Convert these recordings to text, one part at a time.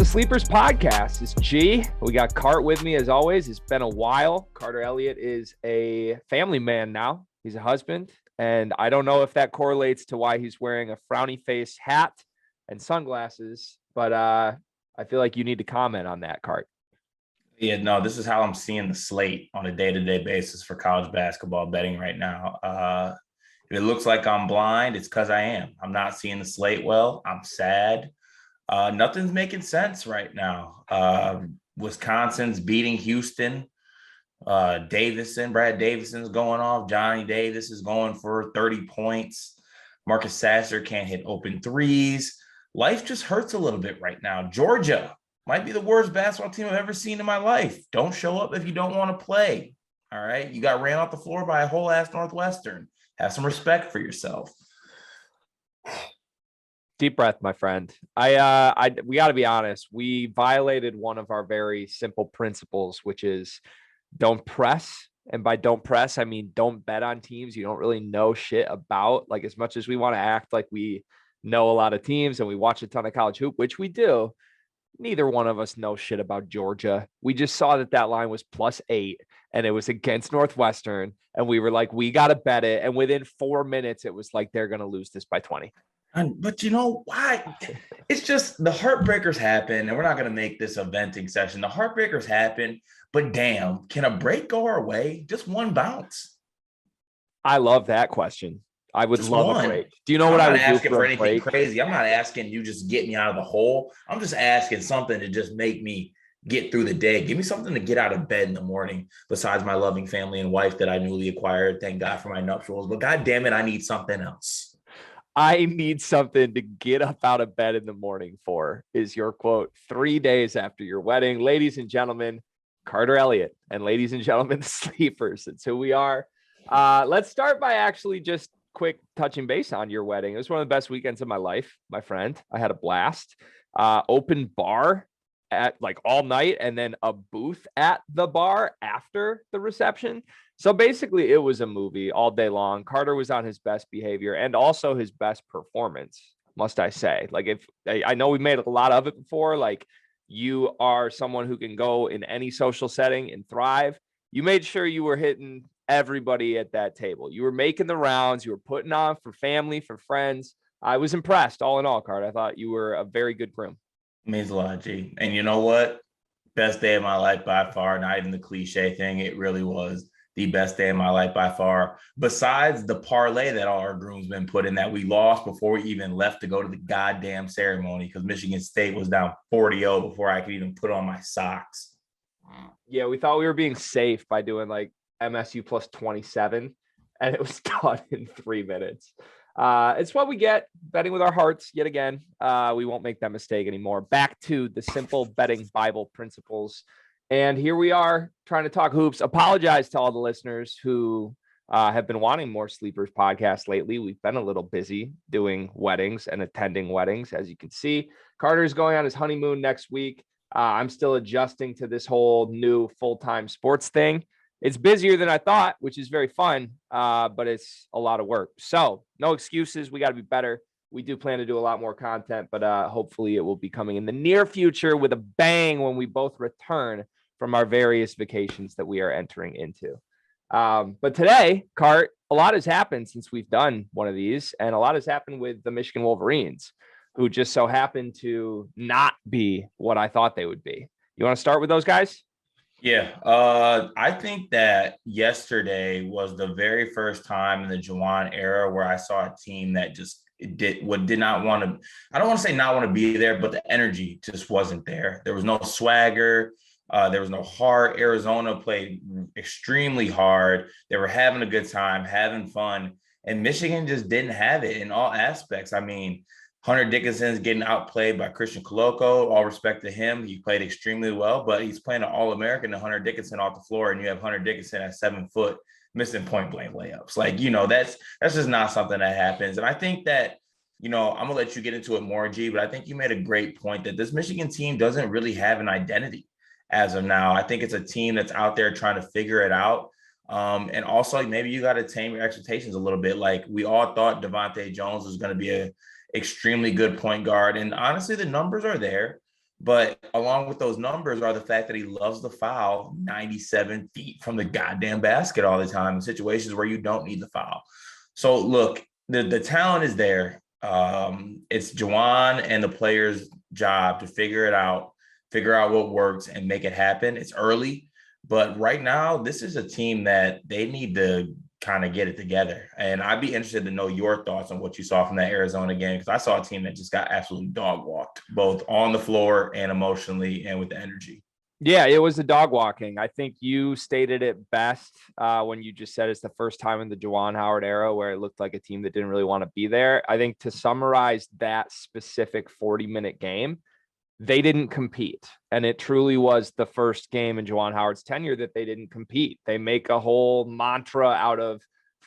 the Sleepers Podcast. It's G. We got Cart with me as always. It's been a while. Carter Elliott is a family man now. He's a husband. And I don't know if that correlates to why he's wearing a frowny face hat and sunglasses, but I feel like you need to comment on that, Cart. Yeah, no, this is how I'm seeing the slate on a day-to-day basis for college basketball betting right now. If it looks like I'm blind, it's because I am. I'm not seeing the slate well. I'm sad. Nothing's making sense right now. Wisconsin's beating Houston. Brad Davison's going off. Johnny Davis is going for 30 points. Marcus Sasser can't hit open threes. Life just hurts a little bit right now. Georgia might be the worst basketball team I've ever seen in my life. Don't show up if you don't want to play. All right. You got ran off the floor by a whole ass Northwestern. Have some respect for yourself. Deep breath, my friend. We got to be honest. We violated one of our very simple principles, which is don't press. And by don't press, I mean don't bet on teams you don't really know shit about. Like, as much as we want to act like we know a lot of teams and we watch a ton of college hoop, which we do, neither one of us know shit about Georgia. We just saw that line was +8 and it was against Northwestern. And we were like, we got to bet it. And within 4 minutes, it was like, they're going to lose this by 20. But you know why? It's just the heartbreakers happen, and we're not going to make this a venting session. The heartbreakers happen, but damn, can a break go our way? Just one bounce. I love that question. I would love a break. Do you know what I would do for anything crazy? I'm not asking you just get me out of the hole. I'm just asking something to just make me get through the day. Give me something to get out of bed in the morning besides my loving family and wife that I newly acquired. Thank God for my nuptials. But God damn it, I need something else. I need something to get up out of bed in the morning for, is your quote 3 days after your wedding. Ladies and gentlemen, Carter Elliott, and ladies and gentlemen, the Sleepers. It's who we are. Let's start by actually just quick touching base on your wedding. It was one of the best weekends of my life, my friend. I had a blast. Open bar at like all night, and then a booth at the bar after the reception. So basically it was a movie all day long. Carter was on his best behavior and also his best performance, must I say. Like, if I know we made a lot of it before, like, you are someone who can go in any social setting and thrive. You made sure you were hitting everybody at that table. You were making the rounds. You were putting on for family, for friends. I was impressed all in all, Carter. I thought you were a very good groom. Means a lot, G. And you know what? Best day of my life by far. Not even the cliche thing. It really was the best day of my life by far. Besides the parlay that all our groomsmen put in that we lost before we even left to go to the goddamn ceremony because Michigan State was down 40-0 before I could even put on my socks. Yeah, we thought we were being safe by doing like MSU +27, and it was done in 3 minutes. It's what we get betting with our hearts yet again. We won't make that mistake anymore. Back to the simple betting Bible principles. And here we are trying to talk hoops. Apologize to all the listeners who have been wanting more Sleepers podcasts lately. We've been a little busy doing weddings and attending weddings. As you can see, Carter's going on his honeymoon next week. I'm still adjusting to this whole new full-time sports thing. It's busier than I thought, which is very fun, but it's a lot of work. So no excuses. We got to be better. We do plan to do a lot more content, but hopefully it will be coming in the near future with a bang when we both return from our various vacations that we are entering into. But today, Cart, a lot has happened since we've done one of these, and a lot has happened with the Michigan Wolverines, who just so happened to not be what I thought they would be. You want to start with those guys? Yeah, I think that yesterday was the very first time in the Juwan era where I saw a team that just did not want to, I don't want to say not want to be there, but the energy just wasn't there. There was no swagger. There was no heart. Arizona played extremely hard. They were having a good time, having fun, and Michigan just didn't have it in all aspects. I mean, Hunter Dickinson's getting outplayed by Christian Koloko. All respect to him. He played extremely well, but he's playing an All-American to Hunter Dickinson off the floor, and you have Hunter Dickinson at 7 foot missing point-blank layups. Like, you know, that's just not something that happens. And I think that, you know, I'm going to let you get into it more, G, but I think you made a great point that this Michigan team doesn't really have an identity as of now. I think it's a team that's out there trying to figure it out. And also, maybe you got to tame your expectations a little bit. Like, we all thought Devontae Jones was going to be a extremely good point guard. And honestly, the numbers are there, But along with those numbers are the fact that he loves to foul 97 feet from the goddamn basket all the time in situations where you don't need the foul. So look, the talent is there. It's Juwan and the players' job to figure out what works and make it happen. It's early, but right now, this is a team that they need to kind of get it together. And I'd be interested to know your thoughts on what you saw from that Arizona game, because I saw a team that just got absolutely dog walked, both on the floor and emotionally and with the energy. Yeah, it was the dog walking. I think you stated it best when you just said it's the first time in the Juwan Howard era where it looked like a team that didn't really want to be there. I think to summarize that specific 40-minute game, they didn't compete. And it truly was the first game in Juwan Howard's tenure that they didn't compete. They make a whole mantra out of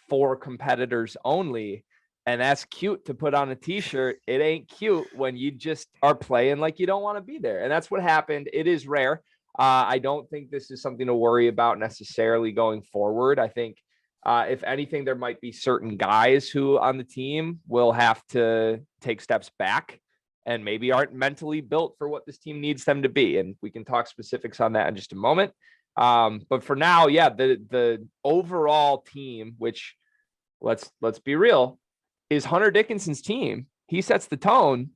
4 competitors only. And that's cute to put on a t-shirt. It ain't cute when you just are playing like you don't want to be there. And that's what happened. It is rare. I don't think this is something to worry about necessarily going forward. I think if anything, there might be certain guys who on the team will have to take steps back and maybe aren't mentally built for what this team needs them to be. And we can talk specifics on that in just a moment. But for now, yeah, the overall team, which let's be real, is Hunter Dickinson's team. He sets the tone.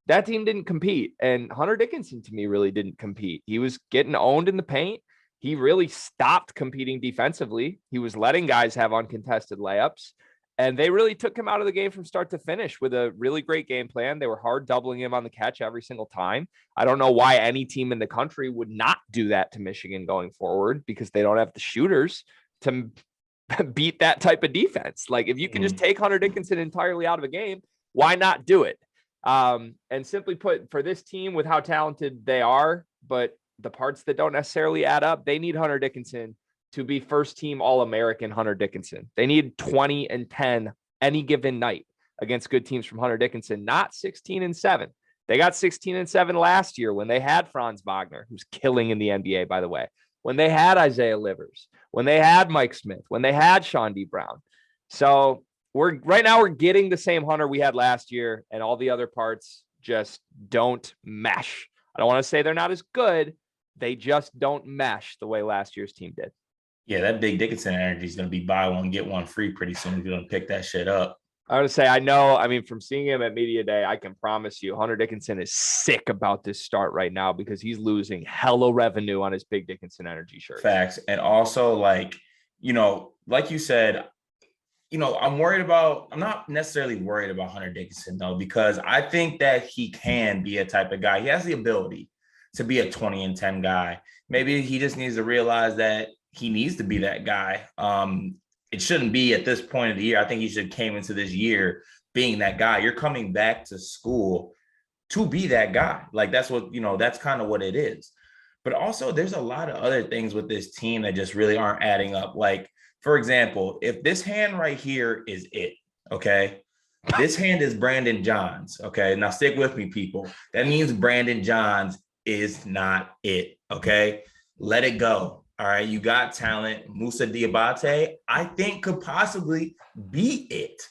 That team didn't compete. And Hunter Dickinson, to me, really didn't compete. He was getting owned in the paint. He really stopped competing defensively. He was letting guys have uncontested layups. And they really took him out of the game from start to finish with a really great game plan. They were hard doubling him on the catch every single time. I don't know why any team in the country would not do that to Michigan going forward, because they don't have the shooters to beat that type of defense. Like, if you can just take Hunter Dickinson entirely out of a game, why not do it? And simply put, for this team, with how talented they are, but the parts that don't necessarily add up, they need Hunter Dickinson to be first team All-American Hunter Dickinson. They need 20 and 10 any given night against good teams from Hunter Dickinson, not 16 and 7. They got 16 and 7 last year when they had Franz Wagner, who's killing in the NBA, by the way, when they had Isaiah Livers, when they had Mike Smith, when they had Sean D. Brown. So right now we're getting the same Hunter we had last year, and all the other parts just don't mesh. I don't want to say they're not as good. They just don't mesh the way last year's team did. Yeah, that big Dickinson energy is going to be buy one, get one free pretty soon if you don't pick that shit up. I would say, I know, I mean, from seeing him at Media Day, I can promise you Hunter Dickinson is sick about this start right now because he's losing hella revenue on his big Dickinson energy shirt. Facts. And also, like you said, I'm not necessarily worried about Hunter Dickinson, though, because I think that he can be a type of guy. He has the ability to be a 20 and 10 guy. Maybe he just needs to realize that he needs to be that guy. It shouldn't be at this point of the year. I think he should came into this year being that guy. You're coming back to school to be that guy. Like, that's what, that's kind of what it is. But also, there's a lot of other things with this team that just really aren't adding up. Like, for example, if this hand right here is it, okay? This hand is Brandon Johns, okay? Now, stick with me, people. That means Brandon Johns is not it, okay? Let it go. All right, you got talent. Musa Diabate, I think, could possibly be it.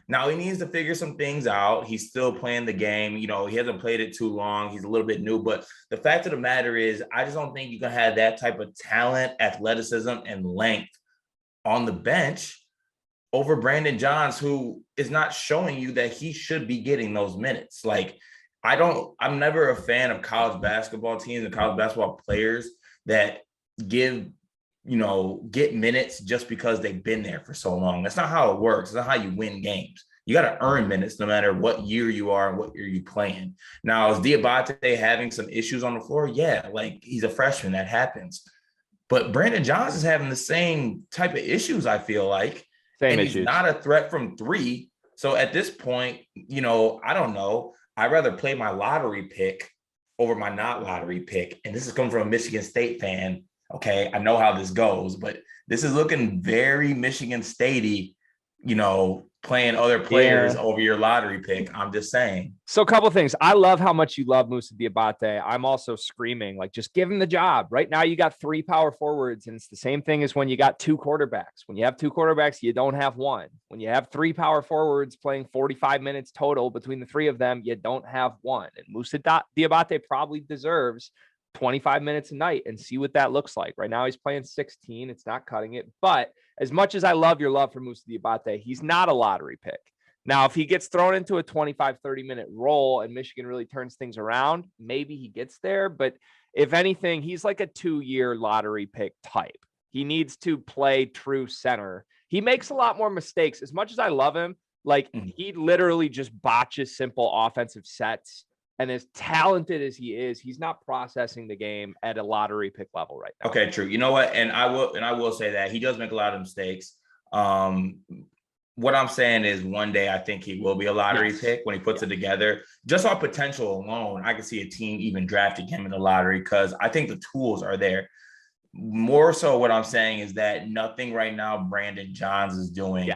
Now, he needs to figure some things out. He's still playing the game. He hasn't played it too long. He's a little bit new. But the fact of the matter is, I just don't think you can have that type of talent, athleticism, and length on the bench over Brandon Johns, who is not showing you that he should be getting those minutes. Like, I'm never a fan of college basketball teams and college basketball players that get minutes just because they've been there for so long. That's not how it works. It's not how you win games. You got to earn minutes no matter what year you are and what year you playing. Now, is Diabate having some issues on the floor? Yeah, like, he's a freshman. That happens. But Brandon Johns is having the same type of issues, I feel like. Same and issues. He's not a threat from three. So at this point, I don't know. I'd rather play my lottery pick over my not lottery pick. And this is coming from a Michigan State fan. Okay, I know how this goes, but this is looking very Michigan Statey, playing other players over your lottery pick. I'm just saying. So a couple of things. I love how much you love Moussa Diabate. I'm also screaming, like, just give him the job. Right now, you got 3 power forwards, and it's the same thing as when you got 2 quarterbacks. When you have 2 quarterbacks, you don't have one. When you have 3 power forwards playing 45 minutes total between the 3 of them, you don't have one. And Moussa Diabate probably deserves 25 minutes a night and see what that looks like. Right now, he's playing 16. It's not cutting it. But as much as I love your love for Moussa Diabate, he's not a lottery pick. Now, if he gets thrown into a 25, 30-minute role and Michigan really turns things around, maybe he gets there. But if anything, he's like a 2-year lottery pick type. He needs to play true center. He makes a lot more mistakes. As much as I love him, like he literally just botches simple offensive sets. And as talented as he is, he's not processing the game at a lottery pick level right now. Okay, true. You know what? And I will say that he does make a lot of mistakes. What I'm saying is one day I think he will be a lottery pick when he puts it together. Just on potential alone, I can see a team even drafting him in the lottery because I think the tools are there. More so what I'm saying is that nothing right now Brandon Johns is doing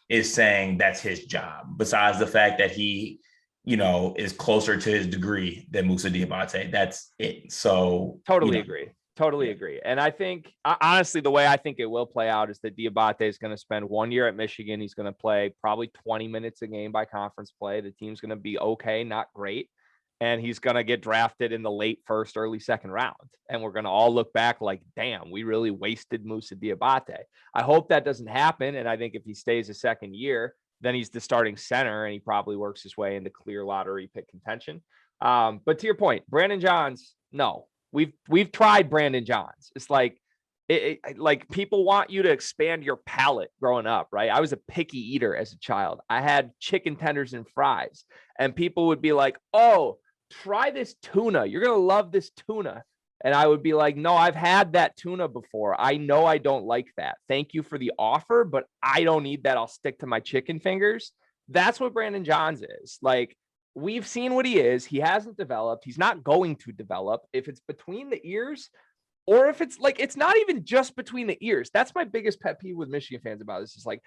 is saying that's his job, besides the fact that he, is closer to his degree than Moussa Diabate. That's it. So totally agree. And I think, honestly, the way I think it will play out is that Diabate is going to spend 1 year at Michigan. He's going to play probably 20 minutes a game by conference play. The team's going to be okay, not great. And he's going to get drafted in the late first, early second round. And we're going to all look back like, damn, we really wasted Moussa Diabate. I hope that doesn't happen. And I think if he stays a second year, then he's the starting center and he probably works his way into clear lottery pick contention. But to your point, Brandon Johns, no. We've tried Brandon Johns. It's like people want you to expand your palate growing up, right? I was a picky eater as a child. I had chicken tenders and fries, and people would be like, "Oh, try this tuna. You're gonna love this tuna." And I would be like, "No, I've had that tuna before. I know I don't like that. Thank you for the offer, but I don't need that. I'll stick to my chicken fingers." That's what Brandon Johns is. Like, we've seen what he is. He hasn't developed. He's not going to develop. If it's between the ears, or if it's like, it's not even just between the ears. That's my biggest pet peeve with Michigan fans about this. It's like,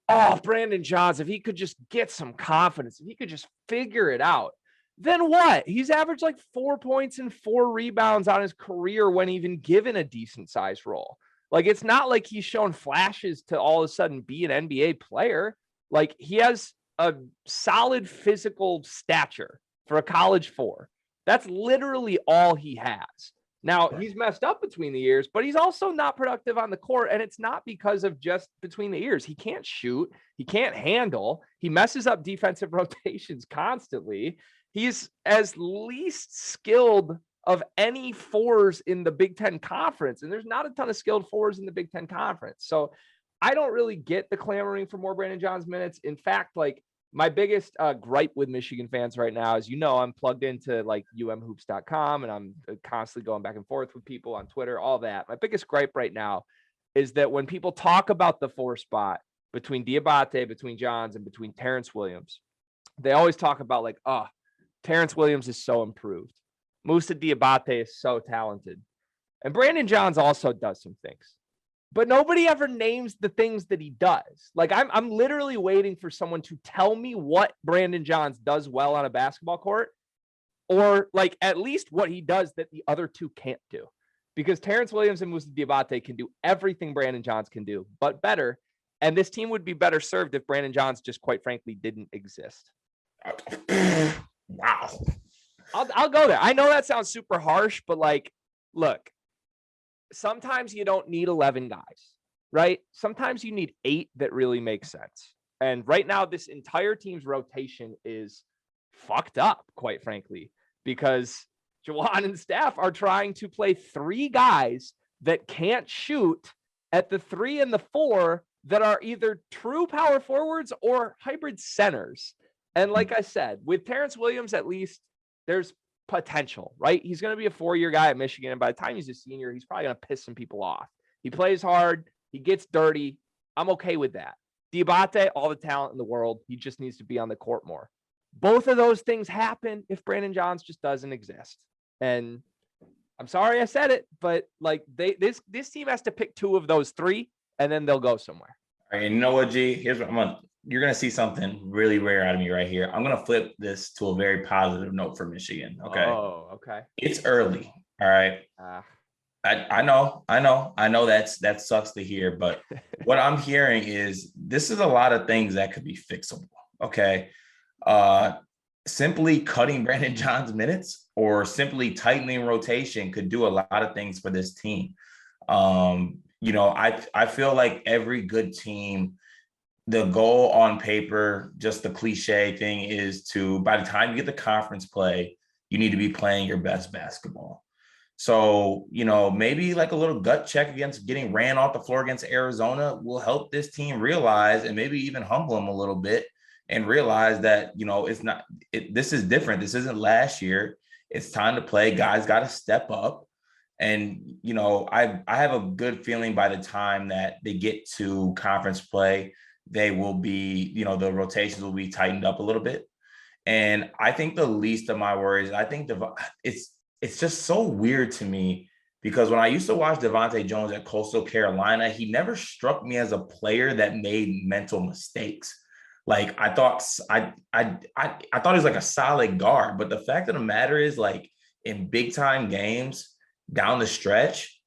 oh, Brandon Johns, if he could just get some confidence, if he could just figure it out, then what? He's averaged like 4 points and 4 rebounds on his career when even given a decent sized role. Like, it's not like he's shown flashes to all of a sudden be an NBA player. Like, he has a solid physical stature for a college 4. That's literally all he has. Now, he's messed up between the ears, but he's also not productive on the court. And it's not because of just between the ears. He can't shoot. He can't handle. He messes up defensive rotations constantly. He's as least skilled of any 4s in the Big Ten Conference. And there's not a ton of skilled 4s in the Big Ten Conference. So I don't really get the clamoring for more Brandon Johns minutes. In fact, like, my biggest gripe with Michigan fans right now is, I'm plugged into like umhoops.com and I'm constantly going back and forth with people on Twitter, all that. My biggest gripe right now is that when people talk about the 4 spot between Diabate, between Johns, and between Terrence Williams, they always talk about like, oh, Terrence Williams is so improved. Moussa Diabate is so talented. And Brandon Johns also does some things. But nobody ever names the things that he does. Like, I'm literally waiting for someone to tell me what Brandon Johns does well on a basketball court, or like at least what he does that the other 2 can't do. Because Terrence Williams and Moussa Diabate can do everything Brandon Johns can do, but better. And this team would be better served if Brandon Johns just, quite frankly, didn't exist. Wow. I'll go there. I know that sounds super harsh, but like, look. Sometimes you don't need 11 guys, right? Sometimes you need 8 that really make sense. And right now, this entire team's rotation is fucked up, quite frankly, because Juwan and staff are trying to play 3 guys that can't shoot at the 3 and the 4 that are either true power forwards or hybrid centers. And like I said, with Terrence Williams, at least there's potential, right? He's going to be a 4-year guy at Michigan. And by the time he's a senior, he's probably going to piss some people off. He plays hard. He gets dirty. I'm okay with that. Diabate, all the talent in the world. He just needs to be on the court more. Both of those things happen if Brandon Johns just doesn't exist. And I'm sorry I said it, but like this team has to pick 2 of those 3 and then they'll go somewhere. All right, you know what, G? Here's what I'm gonna you're gonna see something really rare out of me right here. I'm gonna flip this to a very positive note for Michigan. Okay, Oh, okay. it's early. All right. Ah. I know that sucks to hear, but what I'm hearing is this is a lot of things that could be fixable. Okay. Uh, Simply cutting Brandon John's minutes or simply tightening rotation could do a lot of things for this team. I feel like every good team, the goal on paper, just the cliche thing is to, by the time you get the conference play, you need to be playing your best basketball. So, maybe like a little gut check against getting ran off the floor against Arizona will help this team realize and maybe even humble them a little bit and realize that, this is different. This isn't last year. It's time to play. Guys got to step up. And, I have a good feeling by the time that they get to conference play, they will be, the rotations will be tightened up a little bit. And I think the least of my worries, I think it's just so weird to me because when I used to watch Devontae Jones at Coastal Carolina, he never struck me as a player that made mental mistakes. Like I thought thought he was like a solid guard, but the fact of the matter is, like, in big time games down the stretch,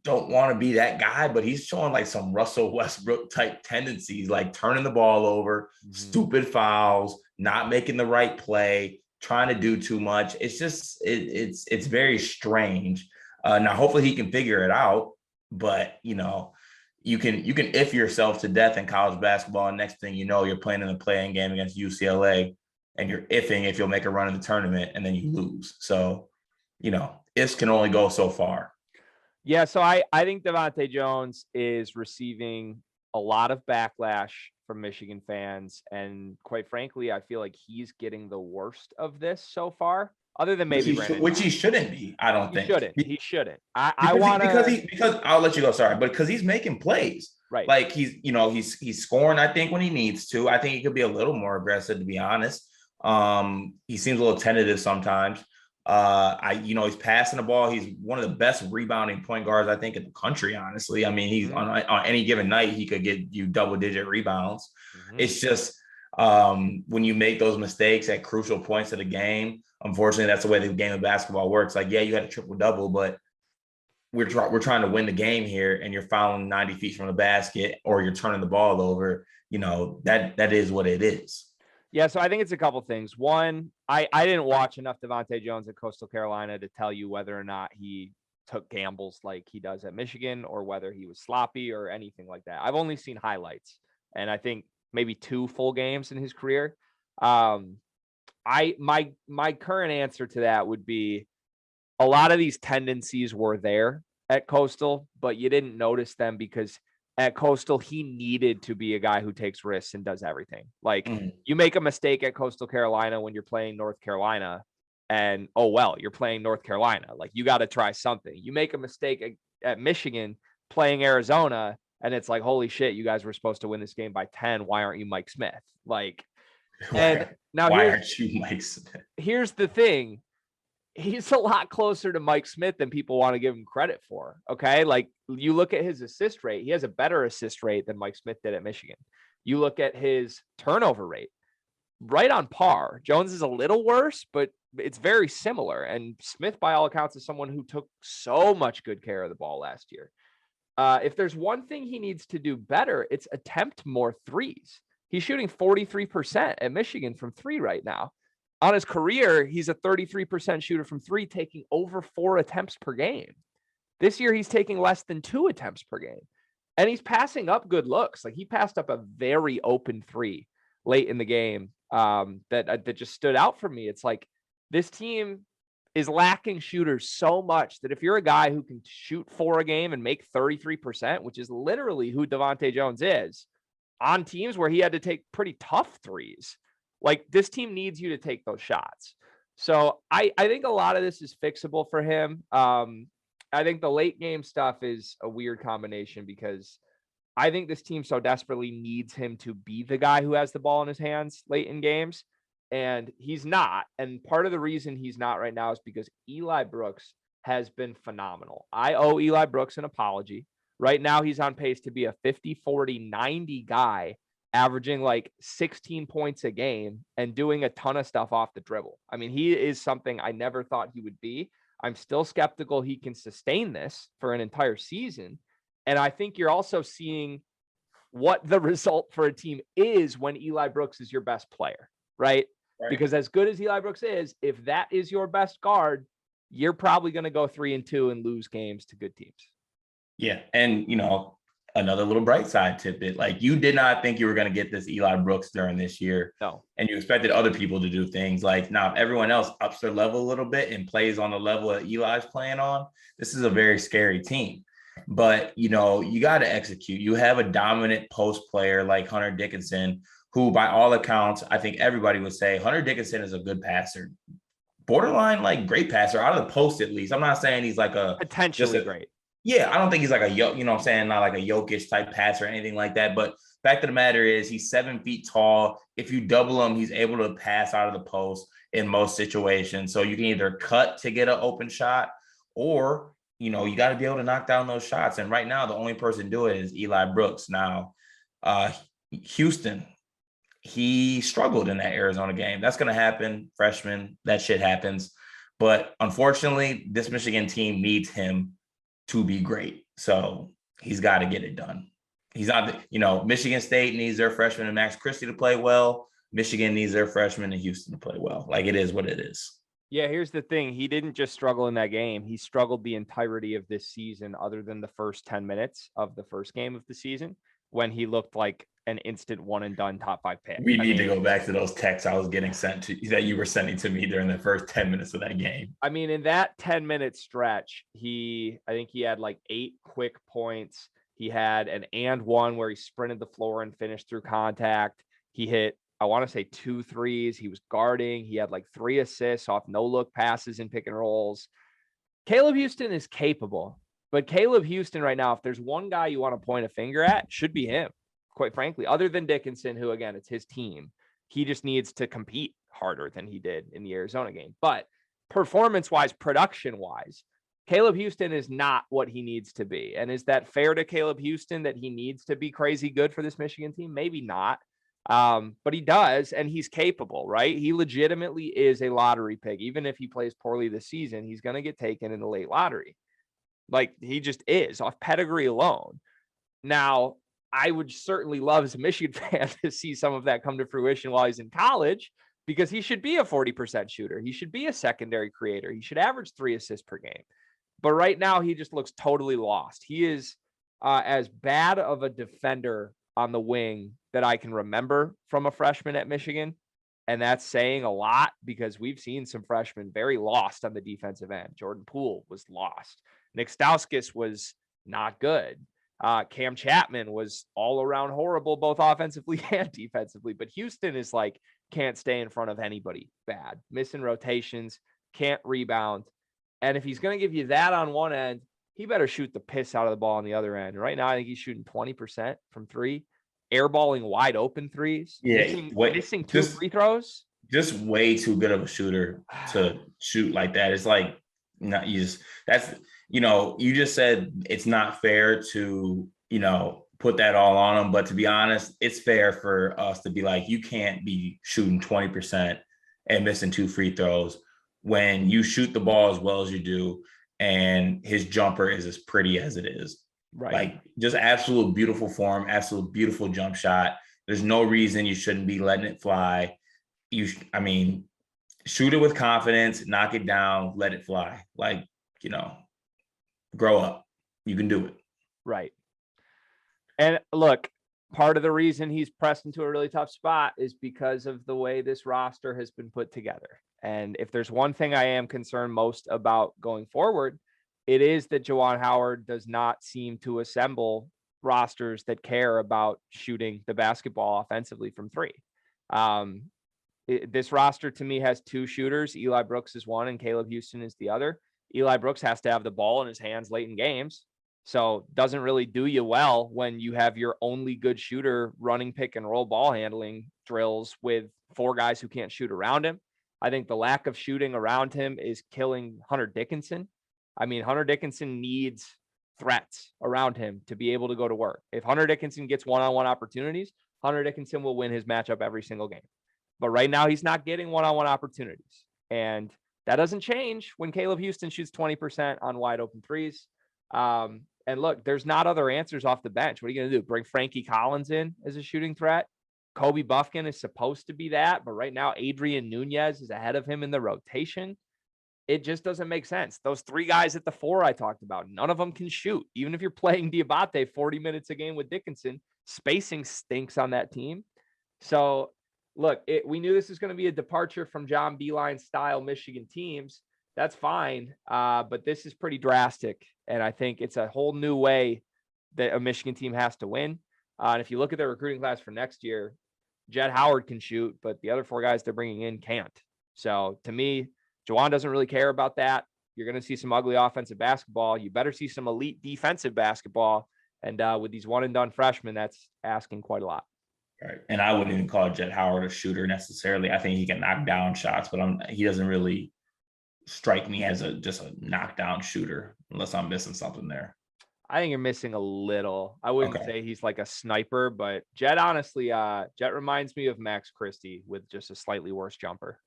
don't want to be that guy, but he's showing like some Russell Westbrook type tendencies, like turning the ball over, stupid fouls, not making the right play, trying to do too much. It's just it's very strange. Now, hopefully, he can figure it out. But you can if yourself to death in college basketball, and next thing you know, you're playing in the playing game against UCLA, and you're ifing if you'll make a run in the tournament, and then you lose. So, ifs can only go so far. Yeah, so I think Devontae Jones is receiving a lot of backlash from Michigan fans, and quite frankly, I feel like he's getting the worst of this so far. Other than maybe which he shouldn't be, I don't think. He shouldn't. I want because I'll let you go. Sorry, but because he's making plays, right? Like he's scoring. I think when he needs to. I think he could be a little more aggressive, to be honest. He seems a little tentative sometimes. He's passing the ball. He's one of the best rebounding point guards, I think, in the country. Honestly, I mean, he's on any given night he could get you double-digit rebounds. It's just when you make those mistakes at crucial points of the game. Unfortunately, that's the way the game of basketball works. Like, yeah, you had a triple-double, but we're trying to win the game here, and you're fouling 90 feet from the basket, or you're turning the ball over. That is what it is. Yeah, so I think it's a couple things. One, I didn't watch enough Devontae Jones at Coastal Carolina to tell you whether or not he took gambles like he does at Michigan, or whether he was sloppy or anything like that. I've only seen highlights, and I think maybe 2 full games in his career. My current answer to that would be a lot of these tendencies were there at Coastal, but you didn't notice them because at Coastal, he needed to be a guy who takes risks and does everything. Like, you make a mistake at Coastal Carolina when you're playing North Carolina, and you're playing North Carolina. Like, you got to try something. You make a mistake at Michigan playing Arizona, and it's like, holy shit, you guys were supposed to win this game by 10. Why aren't you Mike Smith? Like, and now why aren't you Mike Smith? Here's the thing. He's a lot closer to Mike Smith than people want to give him credit for. Okay. Like, you look at his assist rate, he has a better assist rate than Mike Smith did at Michigan. You look at his turnover rate, right on par. Jones is a little worse, but it's very similar. And Smith, by all accounts, is someone who took so much good care of the ball last year. If there's one thing he needs to do better, it's attempt more threes. He's shooting 43% at Michigan from 3 right now. On his career, he's a 33% shooter from 3, taking over 4 attempts per game. This year, he's taking less than 2 attempts per game. And he's passing up good looks. Like, he passed up a very open 3 late in the game that just stood out for me. It's like, this team is lacking shooters so much that if you're a guy who can shoot 4 a game and make 33%, which is literally who Devontae Jones is, on teams where he had to take pretty tough threes, like, this team needs you to take those shots. So I think a lot of this is fixable for him. I think the late game stuff is a weird combination because I think this team so desperately needs him to be the guy who has the ball in his hands late in games, and he's not. And part of the reason he's not right now is because Eli Brooks has been phenomenal. I owe Eli Brooks an apology. Right now, he's on pace to be a 50, 40, 90 guy averaging like 16 points a game and doing a ton of stuff off the dribble. I mean, he is something I never thought he would be. I'm still skeptical he can sustain this for an entire season. And I think you're also seeing what the result for a team is when Eli Brooks is your best player, right? Because as good as Eli Brooks is, if that is your best guard, you're probably going to go 3-2 and lose games to good teams. Yeah. And, another little bright side tidbit, like you did not think you were going to get this Eli Brooks during this year. No. And you expected other people to do things like now, if everyone else ups their level a little bit and plays on the level that Eli's playing on, this is a very scary team. But, you got to execute. You have a dominant post player like Hunter Dickinson, who by all accounts, I think everybody would say Hunter Dickinson is a good passer. Borderline, like great passer out of the post, at least. I'm not saying he's like potentially great. Yeah, I don't think he's like not like a Jokic type passer or anything like that. But fact of the matter is he's 7 feet tall. If you double him, he's able to pass out of the post in most situations. So you can either cut to get an open shot or, you got to be able to knock down those shots. And right now, the only person doing it is Eli Brooks. Now, Houston, he struggled in that Arizona game. That's going to happen. Freshman, that shit happens. But unfortunately, this Michigan team needs him to be great. So he's got to get it done. He's not, Michigan State needs their freshman and Max Christie to play well. Michigan needs their freshman and Houston to play well. Like it is what it is. Yeah, here's the thing. He didn't just struggle in that game. He struggled the entirety of this season other than the first 10 minutes of the first game of the season when he looked like an instant one and done top 5 pick. We need to go back to those texts I was getting sent to that you were sending to me during the first 10 minutes of that game. I mean, in that 10-minute stretch, I think he had like 8 quick points. He had an and one where he sprinted the floor and finished through contact. He hit, I want to say 2 threes. He was guarding. He had like 3 assists off no look passes and pick and rolls. Caleb Houston is capable, but Caleb Houston right now, if there's one guy you want to point a finger at, should be him. Quite frankly, other than Dickinson, who, again, it's his team. He just needs to compete harder than he did in the Arizona game. But performance-wise, production-wise, Caleb Houston is not what he needs to be. And is that fair to Caleb Houston that he needs to be crazy good for this Michigan team? Maybe not. But he does, and he's capable, right? He legitimately is a lottery pick. Even if he plays poorly this season, he's going to get taken in the late lottery. Like, he just is, off pedigree alone. Now, I would certainly love as a Michigan fan to see some of that come to fruition while he's in college, because he should be a 40% shooter. He should be a secondary creator. He should average 3 assists per game. But right now, he just looks totally lost. He is as bad of a defender on the wing that I can remember from a freshman at Michigan. And that's saying a lot because we've seen some freshmen very lost on the defensive end. Jordan Poole was lost. Nick Stauskas was not good. Cam Chapman was all around horrible, both offensively and defensively. But Houston is like, can't stay in front of anybody bad, missing rotations, can't rebound. And if he's going to give you that on one end, he better shoot the piss out of the ball on the other end. Right now, I think he's shooting 20% from 3, airballing wide open 3s. Yeah, missing 2 free throws. Just way too good of a shooter to shoot like that. It's like, not you just you just said it's not fair to, put that all on him. But to be honest, it's fair for us to be like, you can't be shooting 20% and missing 2 free throws when you shoot the ball as well as you do. And his jumper is as pretty as it is. Right. Like just absolute beautiful form, absolute beautiful jump shot. There's no reason you shouldn't be letting it fly. Shoot it with confidence, knock it down, let it fly. Like, grow up. You can do it. Right. And look, part of the reason he's pressed into a really tough spot is because of the way this roster has been put together. And if there's one thing I am concerned most about going forward, it is that Juwan Howard does not seem to assemble rosters that care about shooting the basketball offensively from 3. This roster to me has 2 shooters. Eli Brooks is one and Caleb Houston is the other. Eli Brooks has to have the ball in his hands late in games. So doesn't really do you well when you have your only good shooter running pick and roll ball handling drills with 4 guys who can't shoot around him. I think the lack of shooting around him is killing Hunter Dickinson. I mean, Hunter Dickinson needs threats around him to be able to go to work. If Hunter Dickinson gets one-on-one opportunities, Hunter Dickinson will win his matchup every single game. But right now, he's not getting one-on-one opportunities. And that doesn't change when Caleb Houston shoots 20% on wide open threes. And look, there's not other answers off the bench. What are you going to do? Bring Frankie Collins in as a shooting threat? Kobe Buffkin is supposed to be that, but right now Adrian Nunez is ahead of him in the rotation. It just doesn't make sense. Those three guys at the 4 I talked about, none of them can shoot. Even if you're playing Diabate 40 minutes a game with Dickinson, spacing stinks on that team. So look, we knew this was going to be a departure from John Beilein style Michigan teams. That's fine. But this is pretty drastic. And I think it's a whole new way that a Michigan team has to win. And if you look at their recruiting class for next year, Jed Howard can shoot, but the other 4 guys they're bringing in can't. So to me, Juwan doesn't really care about that. You're going to see some ugly offensive basketball. You better see some elite defensive basketball. And with these one and done freshmen, that's asking quite a lot. Right. And I wouldn't even call Jed Howard a shooter necessarily. I think he can knock down shots, but he doesn't really strike me as just a knockdown shooter unless I'm missing something there. I think you're missing a little. I wouldn't say he's like a sniper, but Jet honestly, Jet reminds me of Max Christie with just a slightly worse jumper.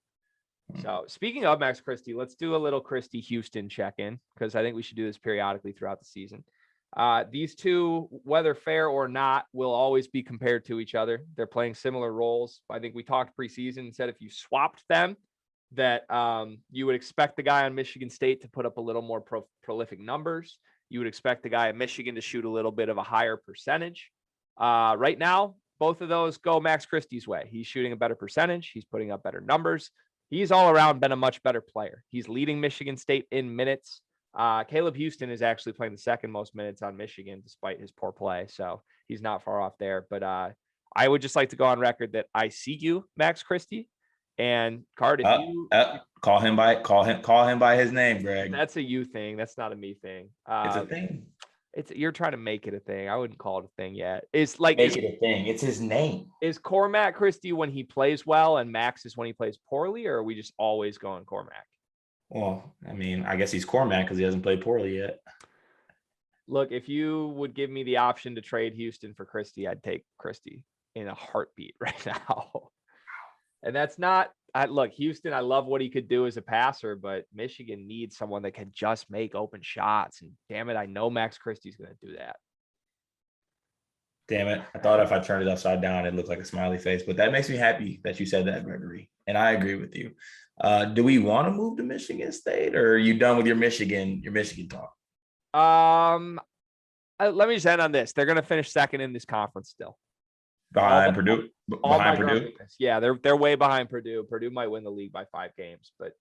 So speaking of Max Christie, let's do a little Christie Houston check-in because I think we should do this periodically throughout the season. These two, whether fair or not, will always be compared to each other. They're playing similar roles. I think we talked preseason and said if you swapped them, that you would expect the guy on Michigan State to put up a little more prolific numbers. You would expect the guy at Michigan to shoot a little bit of a higher percentage. Right now, both of those go Max Christie's way. He's shooting a better percentage. He's putting up better numbers. He's all around been a much better player. He's leading Michigan State in minutes. Caleb Houston is actually playing the second most minutes on Michigan despite his poor play. So he's not far off there. But I would just like to go on record that I see you, Max Christie. And Card, if you call him by his name, Greg. That's a you thing. That's not a me thing. It's a thing. You're trying to make it a thing. I wouldn't call it a thing yet. It's like make it a thing. It's his name. Is Cormac Christie when he plays well and Max is when he plays poorly, or are we just always going Cormac? Well, I mean, I guess he's Cormac because he hasn't played poorly yet. Look, if you would give me the option to trade Houston for Christie, I'd take Christie in a heartbeat right now. And that's not look, Houston, I love what he could do as a passer, but Michigan needs someone that can just make open shots. And damn it, I know Max Christie's going to do that. Damn it. I thought if I turned it upside down, it looked like a smiley face, but that makes me happy that you said that, Gregory. And I agree with you. Do we want to move to Michigan State, or are you done with your Michigan talk? Let me just end on this. They're going to finish second in this conference still. Behind Purdue? Behind Purdue? Yeah, they're way behind Purdue. Purdue might win the league by 5 games, but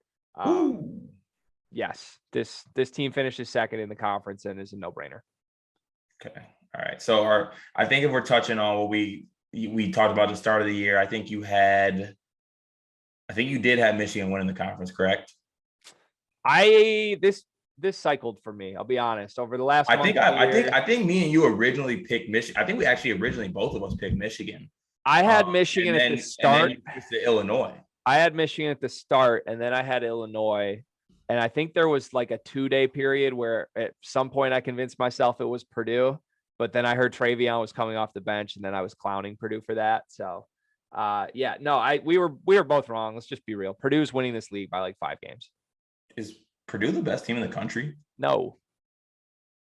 yes, this team finishes second in the conference and is a no-brainer. Okay. All right. So I think if we're touching on what we talked about at the start of the year, I think you did have Michigan winning the conference, correct? This cycled for me. I'll be honest. Over the last, I think me and you originally picked Michigan. I think we actually originally both of us picked Michigan. I had Michigan at the start. And then to Illinois. I had Michigan at the start, and then I had Illinois. And I think there was like a 2-day period where at some point I convinced myself it was Purdue, but then I heard Travion was coming off the bench, and then I was clowning Purdue for that. So, we were both wrong. Let's just be real. Purdue's winning this league by like 5 games. Is Purdue the best team in the country? No.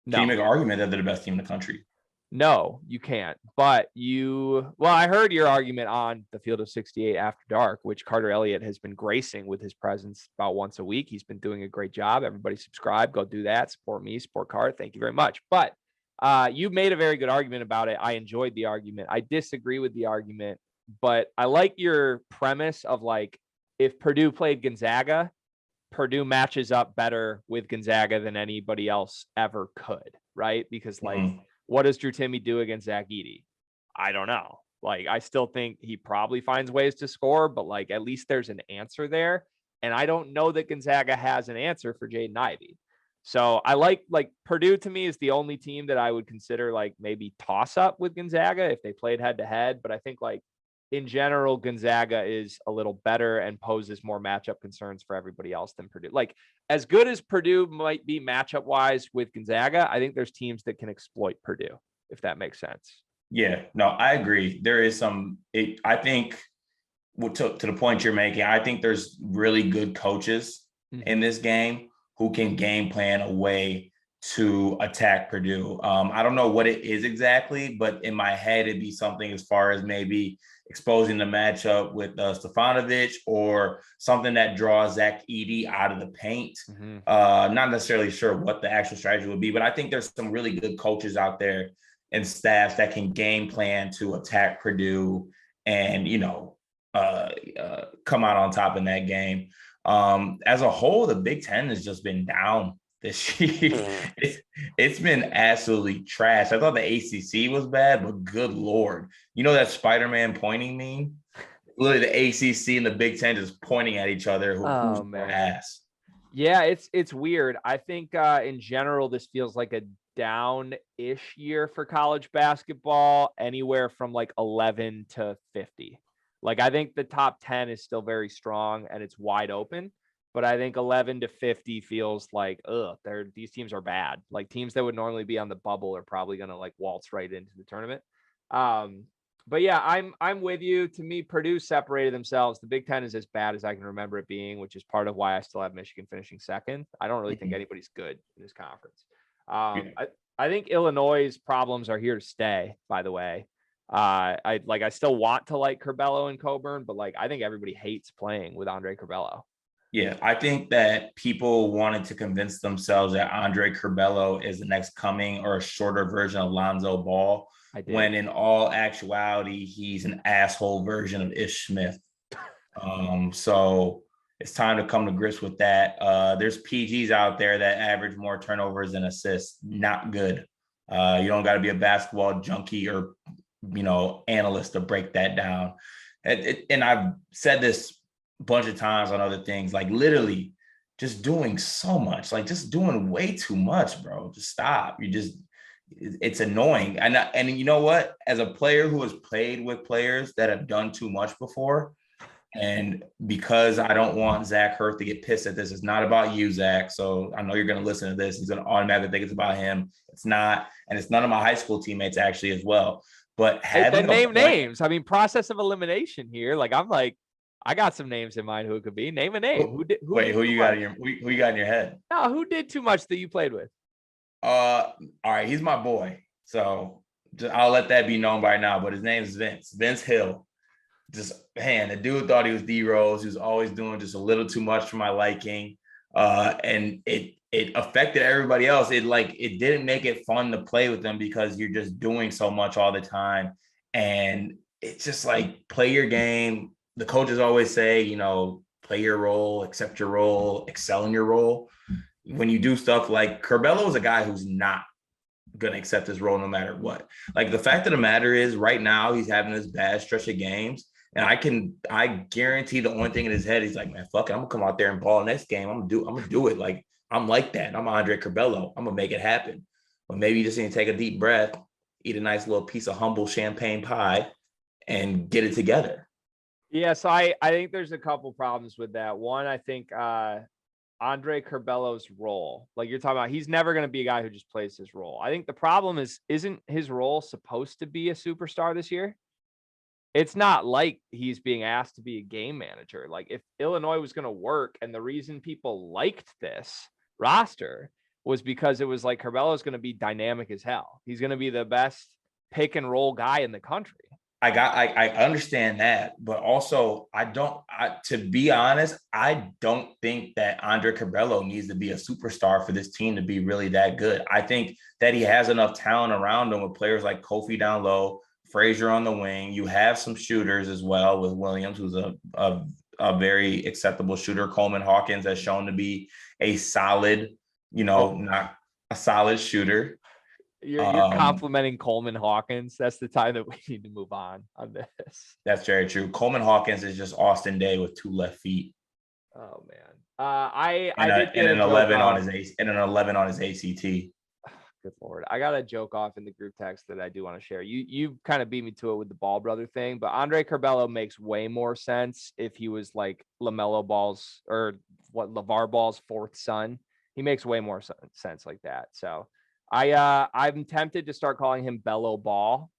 Can you make an argument that they're the best team in the country? No, you can't. But I heard your argument on the Field of 68 After Dark, which Carter Elliott has been gracing with his presence about once a week. He's been doing a great job. Everybody subscribe, go do that. Support me, support Carter. Thank you very much. But you made a very good argument about it. I enjoyed the argument. I disagree with the argument, but I like your premise of like, if Purdue played Gonzaga, Purdue matches up better with Gonzaga than anybody else ever could, right? Because what does Drew Timme do against Zach Edey? I don't know. Like, I still think he probably finds ways to score, but like, at least there's an answer there. And I don't know that Gonzaga has an answer for Jaden Ivey. So I like Purdue to me is the only team that I would consider like maybe toss up with Gonzaga if they played head to head. But I think like in general, Gonzaga is a little better and poses more matchup concerns for everybody else than Purdue. Like, as good as Purdue might be matchup wise with Gonzaga, I think there's teams that can exploit Purdue, if that makes sense. Yeah, no, I agree. There is some. I think to the point you're making, I think there's really good coaches in Mhm. this game who can game plan a way to attack Purdue. I don't know what it is exactly, but in my head, it'd be something as far as maybe exposing the matchup with Stefanovic or something that draws Zach Edey out of the paint. Mhm. Not necessarily sure what the actual strategy would be, but I think there's some really good coaches out there and staffs that can game plan to attack Purdue and, come out on top in that game. As a whole, the Big Ten has just been down this year. It's been absolutely trash. I thought the ACC was bad, but good Lord. You know that Spider-Man pointing meme? Literally the ACC and the Big Ten just pointing at each other. Who's Oh more man. ass? Yeah, it's weird. I think in general this feels like a down-ish year for college basketball, anywhere from like 11 to 50. Like I think the top 10 is still very strong and it's wide open, but I think 11 to 50 feels like these teams are bad. Like teams that would normally be on the bubble are probably going to like waltz right into the tournament. Um but yeah, I'm with you. To me, Purdue separated themselves. The Big Ten is as bad as I can remember it being, which is part of why I still have Michigan finishing second. I don't really think Mhm. anybody's good in this conference. Yeah. I think Illinois' problems are here to stay, by the way. I still want to like Curbelo and Coburn, but like I think everybody hates playing with Andre Curbelo. Yeah, I think that people wanted to convince themselves that Andre Curbelo is the next coming or a shorter version of Lonzo Ball, I did. when in all actuality, he's an asshole version of Ish Smith. So it's time to come to grips with that. There's PGs out there that average more turnovers than assists. Not good. You don't got to be a basketball junkie or analyst to break that down. And I've said this a bunch of times on other things, like literally just doing so much, like just doing way too much, bro. Just stop. It's annoying. And you know what? As a player who has played with players that have done too much before, and because I don't want Zach Hurth to get pissed at this, it's not about you, Zach. So I know you're going to listen to this. He's going to automatically think it's about him. It's not. And it's none of my high school teammates actually as well. But Hey, then having a name point. names. I mean, process of elimination here. I got some names in mind who it could be. Name a name. Who Wait, did too much? who you got in your head? No, who did too much that you played with? All right, he's my boy. So I'll let that be known by now. But his name is Vince Hill. Just man, the dude thought he was D Rose. He was always doing just a little too much for my liking. And it affected everybody else. It didn't make it fun to play with them because you're just doing so much all the time. And it's just like play your game. The coaches always say, play your role, accept your role, excel in your role. When you do stuff like Curbelo is a guy who's not gonna accept his role no matter what. Like the fact of the matter is, right now he's having this bad stretch of games, and I guarantee the only thing in his head he's like, man, fuck it, I'm gonna come out there and ball next game. I'm gonna do it. Like I'm like that. I'm Andre Curbelo. I'm gonna make it happen. But maybe you just need to take a deep breath, eat a nice little piece of humble champagne pie, and get it together. Yeah, so I think there's a couple problems with that. One, I think Andre Curbelo's role, like you're talking about, he's never going to be a guy who just plays his role. I think the problem isn't his role supposed to be a superstar this year? It's not like he's being asked to be a game manager. Like if Illinois was going to work, and the reason people liked this roster was because it was like Curbelo's going to be dynamic as hell. He's going to be the best pick and roll guy in the country. I understand that, but also to be honest, I don't think that Andre Cabello needs to be a superstar for this team to be really that good. I think that he has enough talent around him with players like Kofi down low, Frazier on the wing. You have some shooters as well with Williams, who's a very acceptable shooter. Coleman Hawkins has shown to be a solid, Oh, not a solid shooter. you're complimenting Coleman Hawkins. That's the time that we need to move on this. That's very true. Coleman Hawkins is just Austin Day with two left feet. Oh man. I And, did get a an joke 11 on off. his and an 11 on his ACT. Good Lord. I got a joke off in the group text that I do want to share. You kind of beat me to it with the Ball brother thing, but Andre Curbelo makes way more sense if he was like LaMelo Ball's or what LeVar Ball's fourth son. He makes way more sense like that. So I'm tempted to start calling him Bello Ball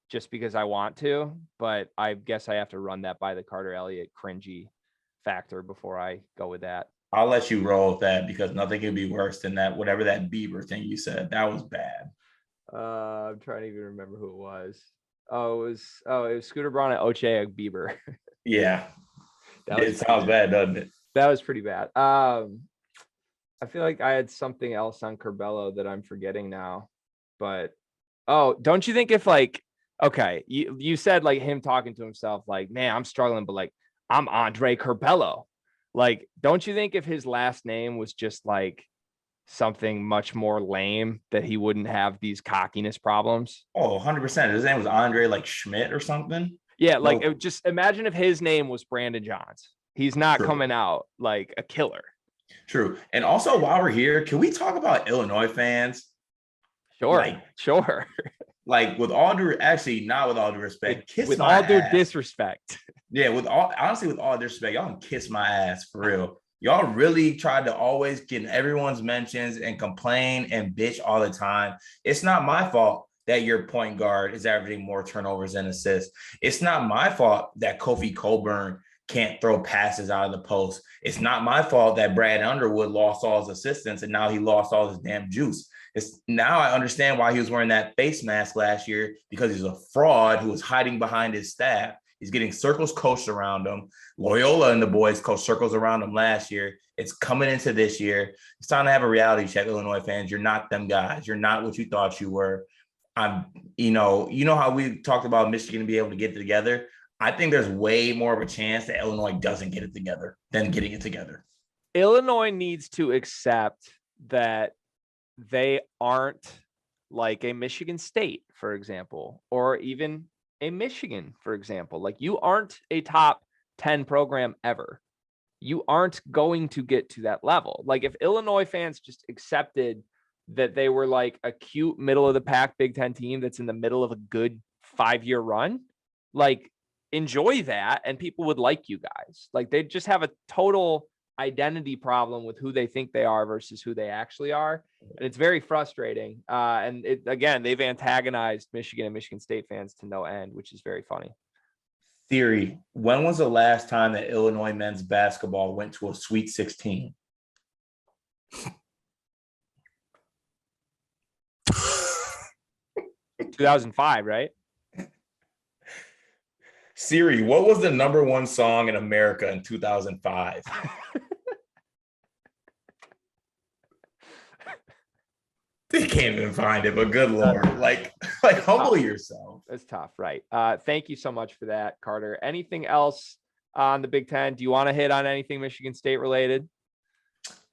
just because I want to, but I guess I have to run that by the Carter Elliott cringy factor before I go with that. I'll let you roll with that because nothing can be worse than that. Whatever that Bieber thing you said, that was bad. I'm trying to even remember who it was. It was Scooter Braun and Ochai Bieber. Yeah, it sounds bad, bad, doesn't it? That was pretty bad. I feel like I had something else on Curbelo that I'm forgetting now, but don't you think if like, okay, you said like him talking to himself, like, man, I'm struggling, but like I'm Andre Curbelo. Like, don't you think if his last name was just like something much more lame that he wouldn't have these cockiness problems? Oh, 100%. His name was Andre like Schmidt or something. Yeah, like No, just imagine if his name was Brandon Johns. He's not true. coming out like a killer. True. And also, while we're here, can we talk about Illinois fans? Sure. Like with all due, actually not with all due respect, with all due disrespect. Yeah, with all due respect, y'all can kiss my ass for real. Y'all really tried to always get in everyone's mentions and complain and bitch all the time. It's not my fault that your point guard is averaging more turnovers than assists. It's not my fault that Kofi Coburn can't throw passes out of the post. It's not my fault that Brad Underwood lost all his assistants and now he lost all his damn juice. It's now I understand why he was wearing that face mask last year, because he's a fraud who was hiding behind his staff. He's getting circles coached around him. Loyola and the boys coached circles around him last year. It's coming into this year. It's time to have a reality check, Illinois fans. You're not them guys. You're not what you thought you were. You know how we talked about Michigan being able to get it together. I think there's way more of a chance that Illinois doesn't get it together than getting it together. Illinois needs to accept that they aren't like a Michigan State, for example, or even a Michigan, for example. Like, you aren't a top 10 program ever. You aren't going to get to that level. Like, if Illinois fans just accepted that they were like a cute middle of the pack Big Ten team that's in the middle of a good 5-year run, like, enjoy that and people would like you guys. Like, they just have a total identity problem with who they think they are versus who they actually are, and it's very frustrating. And again, they've antagonized Michigan and Michigan State fans to no end, which is very funny. Theory: when was the last time that Illinois men's basketball went to a Sweet 16? 2005, right? Siri, what was the number one song in America in 2005? They can't even find it, but good Lord, like humble yourself. That's tough, right? Thank you so much for that, Carter. Anything else on the Big Ten? Do you want to hit on anything Michigan State related?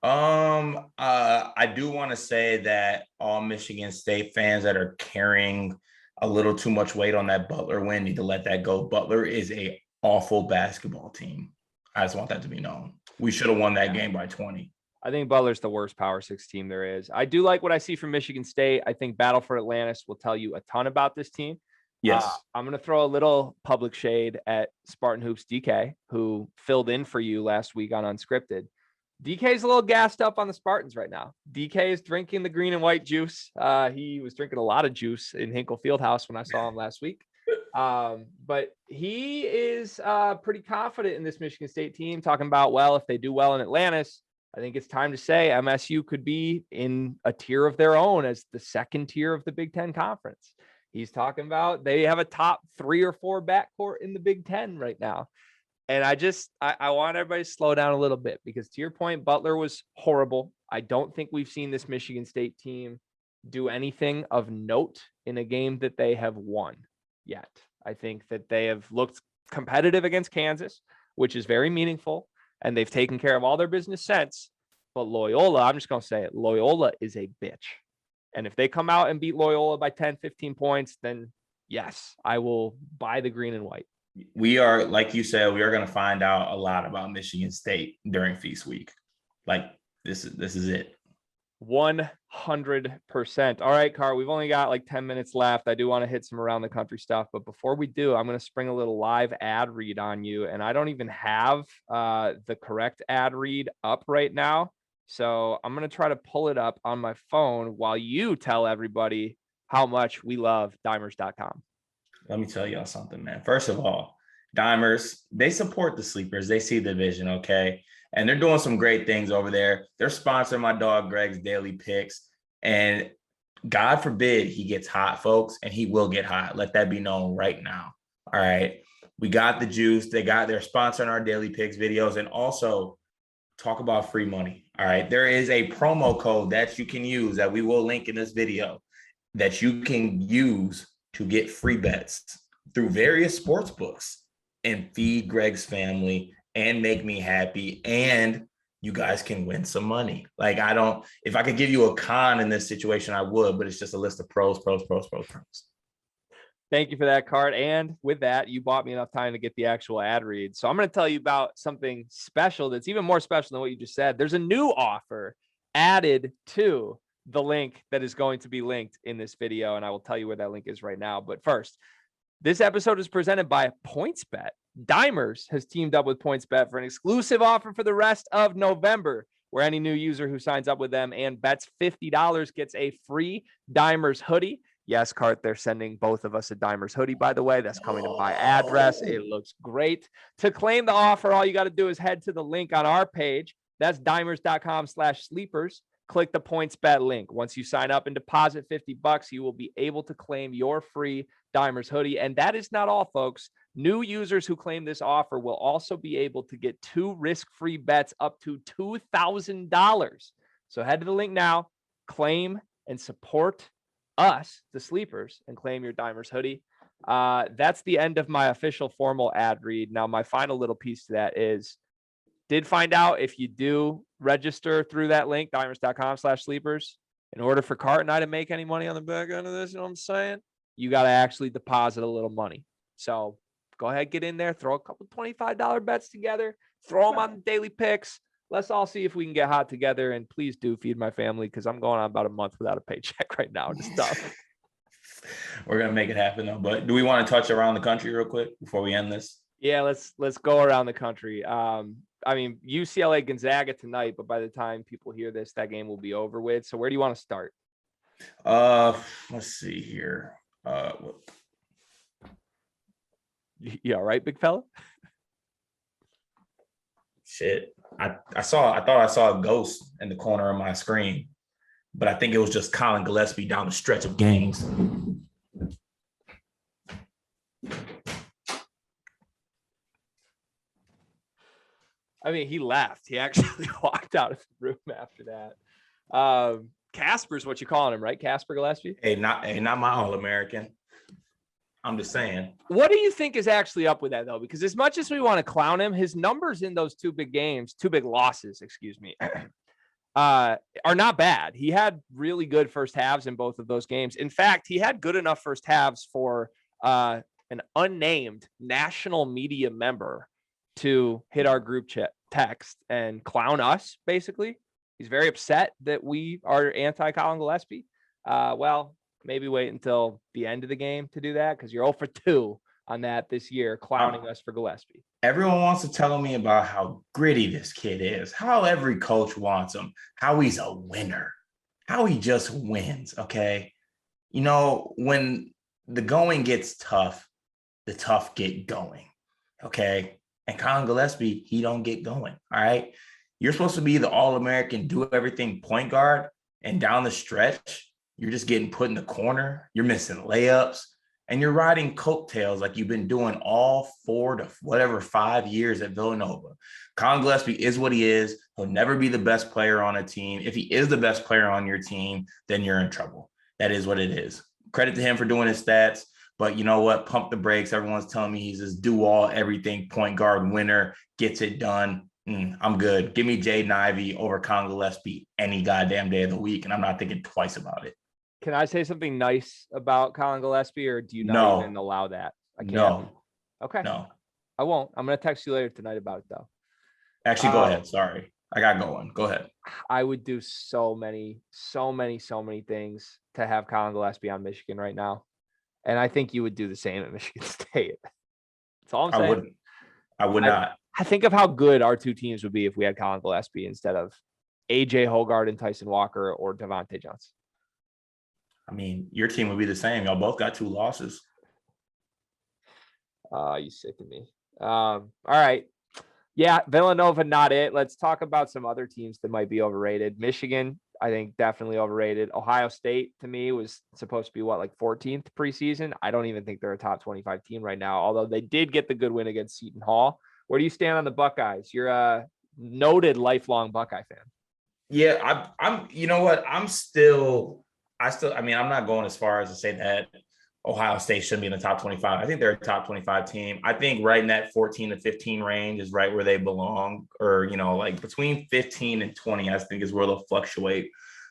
I do want to say that all Michigan State fans that are carrying a little too much weight on that Butler win need to let that go. Butler is a awful basketball team. I just want that to be known. We should have won that game by 20. I think Butler's the worst Power 6 team there is. I do like what I see from Michigan State. I think Battle for Atlantis will tell you a ton about this team. Yes. I'm going to throw a little public shade at Spartan Hoops DK, who filled in for you last week on Unscripted. DK's a little gassed up on the Spartans right now. DK is drinking the green and white juice. He was drinking a lot of juice in Hinkle Fieldhouse when I saw him last week. But he is pretty confident in this Michigan State team, talking about, well, if they do well in Atlantis, I think it's time to say MSU could be in a tier of their own as the second tier of the Big Ten Conference. He's talking about they have a top 3 or 4 backcourt in the Big Ten right now. And I want everybody to slow down a little bit, because to your point, Butler was horrible. I don't think we've seen this Michigan State team do anything of note in a game that they have won yet. I think that they have looked competitive against Kansas, which is very meaningful, and they've taken care of all their business since. But Loyola, I'm just going to say it, Loyola is a bitch. And if they come out and beat Loyola by 10, 15 points, then yes, I will buy the green and white. We are, like you said, we are going to find out a lot about Michigan State during Feast Week. Like, this is it. 100%. All right, Car, we've only got like 10 minutes left. I do want to hit some around the country stuff, but before we do, I'm going to spring a little live ad read on you, and I don't even have the correct ad read up right now. So I'm going to try to pull it up on my phone while you tell everybody how much we love dimers.com. let me tell y'all something, man. First of all, Dimers, they support the sleepers. They see the vision, okay? And they're doing some great things over there. They're sponsoring my dog Greg's daily picks. And God forbid he gets hot, folks, and he will get hot. Let that be known right now. All right. We got the juice. They're sponsoring our daily picks videos, and also talk about free money. All right. There is a promo code that you can use that we will link in this video that you can use to get free bets through various sports books and feed Greg's family and make me happy. And you guys can win some money. Like, if I could give you a con in this situation, I would, but it's just a list of pros. Thank you for that, Cart. And with that, you bought me enough time to get the actual ad read. So I'm going to tell you about something special that's even more special than what you just said. There's a new offer added to the link that is going to be linked in this video, and I will tell you where that link is right now. But first, this episode is presented by PointsBet. Dimers has teamed up with PointsBet for an exclusive offer for the rest of November, where any new user who signs up with them and bets $50 gets a free Dimers hoodie. Yes, Cart, they're sending both of us a Dimers hoodie, by the way. That's coming to my address. It looks great. To claim the offer, all you got to do is head to the link on our page. That's dimers.com/sleepers. Click the PointsBet link. Once you sign up and deposit $50, you will be able to claim your free Dimers hoodie. And that is not all, folks. New users who claim this offer will also be able to get 2 risk-free bets up to $2,000. So head to the link now, claim and support us, the sleepers, and claim your Dimers hoodie. That's the end of my official formal ad read. Now, my final little piece to that is, did find out if you do register through that link, dimers.com/sleepers, in order for Cart and I to make any money on the back end of this, you know what I'm saying? You got to actually deposit a little money. So go ahead, get in there, throw a couple $25 bets together, throw them on the daily picks. Let's all see if we can get hot together. And please do feed my family, because I'm going on about a month without a paycheck right now. It's tough. We're going to make it happen, though. But do we want to touch around the country real quick before we end this? Yeah, let's go around the country. I mean, UCLA Gonzaga tonight, but by the time people hear this, that game will be over with. So where do you want to start? Let's see here. You all right, big fella? Shit. I thought I saw a ghost in the corner of my screen, but I think it was just Colin Gillespie down the stretch of games. I mean, he left. He actually walked out of the room after that. Casper's what you calling him, right? Casper Gillespie? Hey, not my All-American. I'm just saying. What do you think is actually up with that, though? Because as much as we want to clown him, his numbers in those 2 big games, 2 big losses, excuse me, are not bad. He had really good first halves in both of those games. In fact, he had good enough first halves for an unnamed national media member to hit our group chat text and clown us, basically. He's very upset that we are anti-Colin Gillespie. Well, maybe wait until the end of the game to do that, because you're 0 for 2 on that this year, clowning us for Gillespie. Everyone wants to tell me about how gritty this kid is, how every coach wants him, how he's a winner, how he just wins, okay? You know, when the going gets tough, the tough get going, okay? And Colin Gillespie, he don't get going, all right? You're supposed to be the All-American, do everything point guard, and down the stretch, you're just getting put in the corner. You're missing layups, and you're riding coattails like you've been doing all 4 to 5 years at Villanova. Colin Gillespie is what he is. He'll never be the best player on a team. If he is the best player on your team, then you're in trouble. That is what it is. Credit to him for doing his stats. But you know what? Pump the brakes. Everyone's telling me he's this do-all, everything point guard winner, gets it done. I'm good. Give me Jaden Ivey over Colin Gillespie any goddamn day of the week, and I'm not thinking twice about it. Can I say something nice about Colin Gillespie, or do you not even allow that? I can't. No. Okay. No. I won't. I'm going to text you later tonight about it, though. Actually, go ahead. Sorry. I got going. Go ahead. I would do so many things to have Colin Gillespie on Michigan right now. And I think you would do the same at Michigan State. That's all I'm saying. I wouldn't. I would not. I think of how good our 2 teams would be if we had Colin Gillespie instead of AJ Hoggard and Tyson Walker or Devontae Johnson. I mean, your team would be the same. Y'all both got 2 losses. You sicken me. All right. Yeah, Villanova, not it. Let's talk about some other teams that might be overrated. Michigan, I think definitely overrated. Ohio State, to me, was supposed to be like 14th preseason. I don't even think they're a top 25 team right now, although they did get the good win against Seton Hall. Where do you stand on the Buckeyes? You're a noted lifelong Buckeye fan. Yeah, I'm. You know what? I mean, I'm not going as far as to say that Ohio State shouldn't be in the top 25. I think they're a top 25 team. I think right in that 14 to 15 range is right where they belong, or like between 15 and 20. I think is where they'll fluctuate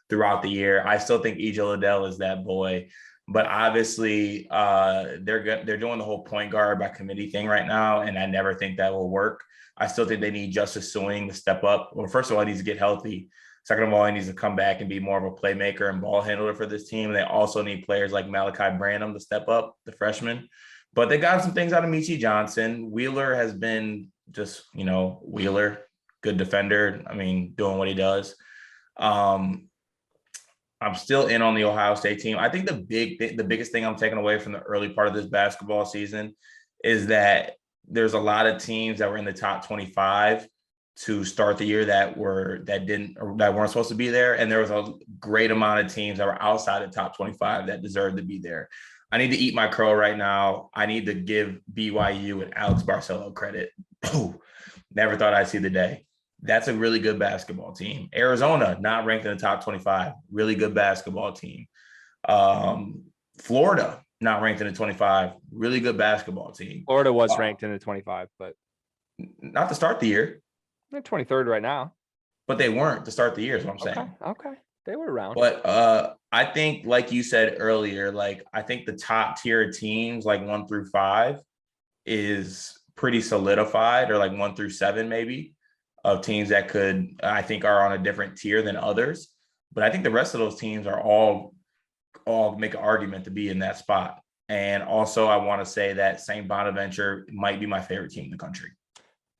throughout the year. I still think EJ Liddell is that boy, but obviously they're doing the whole point guard by committee thing right now, and I never think that will work. I still think they need Justice Sueing to step up. Well, first of all, he needs to get healthy. Second of all, he needs to come back and be more of a playmaker and ball handler for this team. They also need players like Malachi Branham to step up, the freshman. But they got some things out of Michi Johnson. Wheeler has been just, Wheeler, good defender. I mean, doing what he does. I'm still in on the Ohio State team. I think the biggest thing I'm taking away from the early part of this basketball season is that there's a lot of teams that were in the top 25 to start the year that weren't supposed to be there, and there was a great amount of teams that were outside the top 25 that deserved to be there. I need to eat my crow right now. I need to give BYU and Alex Barcelo credit. Never thought I'd see the day. That's a really good basketball team. Arizona, not ranked in the top 25, really good basketball team. Florida, not ranked in the 25, really good basketball team. Florida was ranked in the 25, but not to start the year. They're 23rd right now. But they weren't to start the year is what I'm saying. Okay. They were around. But I think, like you said earlier, I think the top tier teams, 1 through 5, is pretty solidified, or 1 through 7 maybe, of teams that I think are on a different tier than others. But I think the rest of those teams are all make an argument to be in that spot. And also, I want to say that St. Bonaventure might be my favorite team in the country.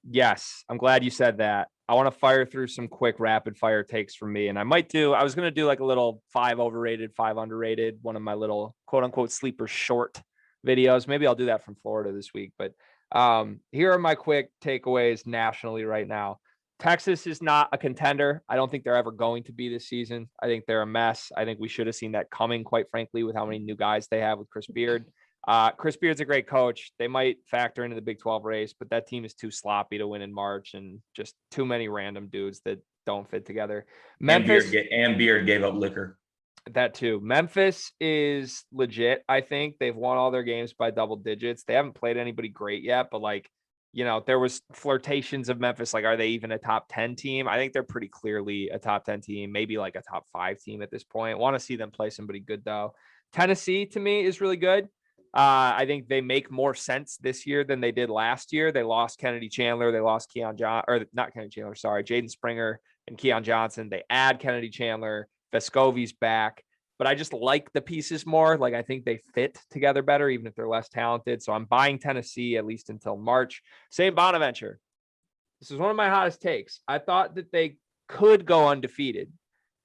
Yes, I'm glad you said that. I want to fire through some quick rapid fire takes from me. And I was going to do a little 5 overrated, 5 underrated, one of my little quote unquote sleeper short videos. Maybe I'll do that from Florida this week. But here are my quick takeaways nationally right now. Texas is not a contender. I don't think they're ever going to be this season. I think they're a mess. I think we should have seen that coming, quite frankly, with how many new guys they have with Chris Beard. Chris Beard's a great coach. They might factor into the Big 12 race, but that team is too sloppy to win in March, and just too many random dudes that don't fit together. Memphis and Beard gave up liquor. That too. Memphis is legit. I think they've won all their games by double digits. They haven't played anybody great yet, but there was flirtations of Memphis. Are they even a top 10 team? I think they're pretty clearly a top 10 team, maybe a top 5 team at this point. Want to see them play somebody good though. Tennessee to me is really good. I think they make more sense this year than they did last year. They lost Kennedy Chandler. They lost Jaden Springer and Keon Johnson. They add Kennedy Chandler. Vescovi's back. But I just like the pieces more. I think they fit together better, even if they're less talented. So I'm buying Tennessee at least until March. St. Bonaventure. This is one of my hottest takes. I thought that they could go undefeated.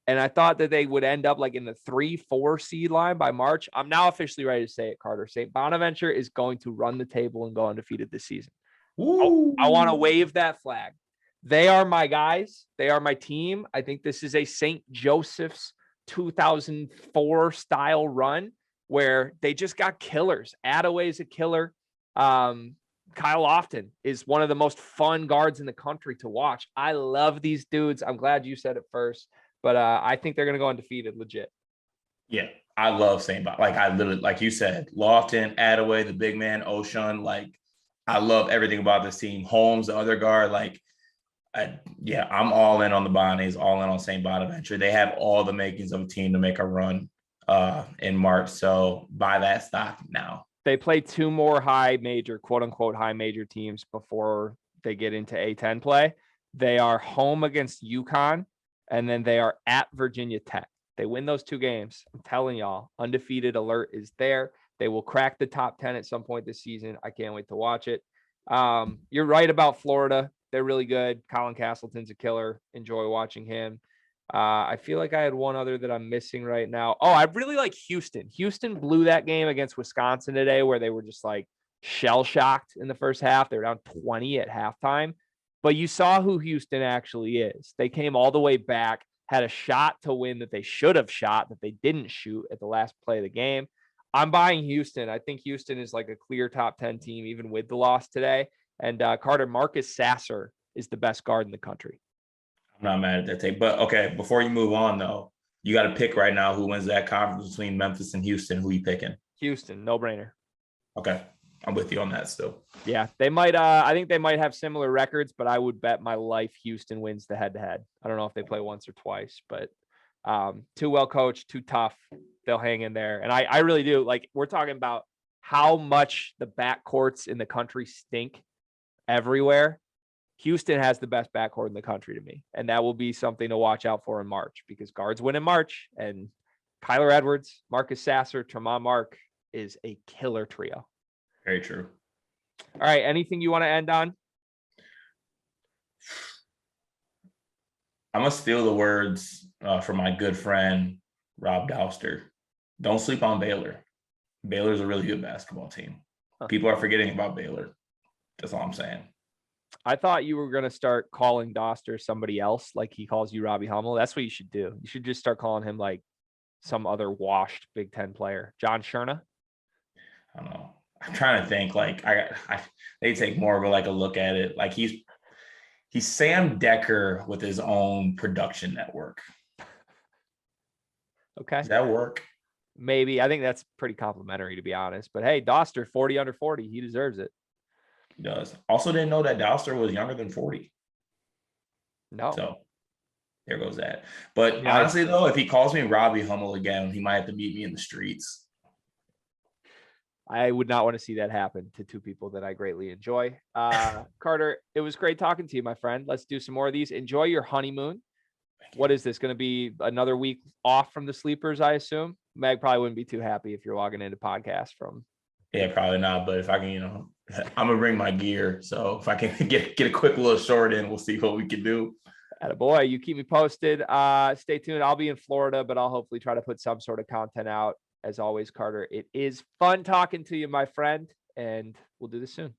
And I thought that they would end up in the 3-4 seed line by March. I'm now officially ready to say it, Carter. St. Bonaventure is going to run the table and go undefeated this season. I want to wave that flag. They are my guys. They are my team. I think this is a St. Joseph's 2004 style run where they just got killers. Attaway is a killer. Kyle Lofton is one of the most fun guards in the country to watch. I love these dudes. I'm glad you said it first. But I think they're going to go undefeated, legit. Yeah, I love St. Bonaventure. I literally, like you said, Lofton, Attaway, the big man, Ocean. I love everything about this team. Holmes, the other guard. I'm all in on the Bonnies, all in on St. Bonaventure. They have all the makings of a team to make a run in March. So buy that stock now. They play 2 more high major, quote unquote, high major teams before they get into A10 play. They are home against UConn. And then they are at Virginia Tech. They win those 2 games. I'm telling y'all, undefeated alert is there. They will crack the top 10 at some point this season. I can't wait to watch it. You're right about Florida. They're really good. Colin Castleton's a killer. Enjoy watching him. I feel like I had one other that I'm missing right now. Oh, I really like Houston. Houston blew that game against Wisconsin today where they were just shell shocked in the first half. They were down 20 at halftime, but you saw who Houston actually is. They came all the way back, had a shot to win that they should have shot that they didn't shoot at the last play of the game. I'm buying Houston. I think Houston is like a clear top 10 team, even with the loss today. And Carter, Marcus Sasser is the best guard in the country. I'm not mad at that take. But okay, before you move on, though, you got to pick right now who wins that conference between Memphis and Houston. Who you picking? Houston, no brainer. Okay. I'm with you on that still. Yeah, they might. I think they might have similar records, but I would bet my life Houston wins the head-to-head. I don't know if they play once or twice, but too well coached, too tough. They'll hang in there, and I really do. Like, we're talking about how much the backcourts in the country stink everywhere. Houston has the best backcourt in the country to me, and that will be something to watch out for in March because guards win in March, and Kyler Edwards, Marcus Sasser, Tremont Mark is a killer trio. Very true. All right. Anything you want to end on? I'm going to steal the words from my good friend, Rob Douster. Don't sleep on Baylor. Baylor's a really good basketball team. People are forgetting about Baylor. That's all I'm saying. I thought you were going to start calling Doster somebody else like he calls you Robbie Hummel. That's what you should do. You should just start calling him like some other washed Big Ten player. John Scherna? I don't know. I'm trying to think. Like they take more of a look at it. Like he's Sam Decker with his own production network. Okay. Does that work? Maybe. I think that's pretty complimentary, to be honest. But hey, Doster, 40 under 40. He deserves it. He does. Also didn't know that Doster was younger than 40. No. So there goes that. But yeah, honestly, though, if he calls me Robbie Hummel again, he might have to meet me in the streets. I would not want to see that happen to two people that I greatly enjoy. Carter, it was great talking to you, my friend. Let's do some more of these. Enjoy your honeymoon. What is this going to be? Another week off from the sleepers, I assume? Meg probably wouldn't be too happy if you're logging into podcasts from. Yeah, probably not. But if I can, I'm going to bring my gear. So if I can get a quick little short in, we'll see what we can do. Attaboy, you keep me posted. Stay tuned. I'll be in Florida, but I'll hopefully try to put some sort of content out. As always, Carter, it is fun talking to you, my friend, and we'll do this soon.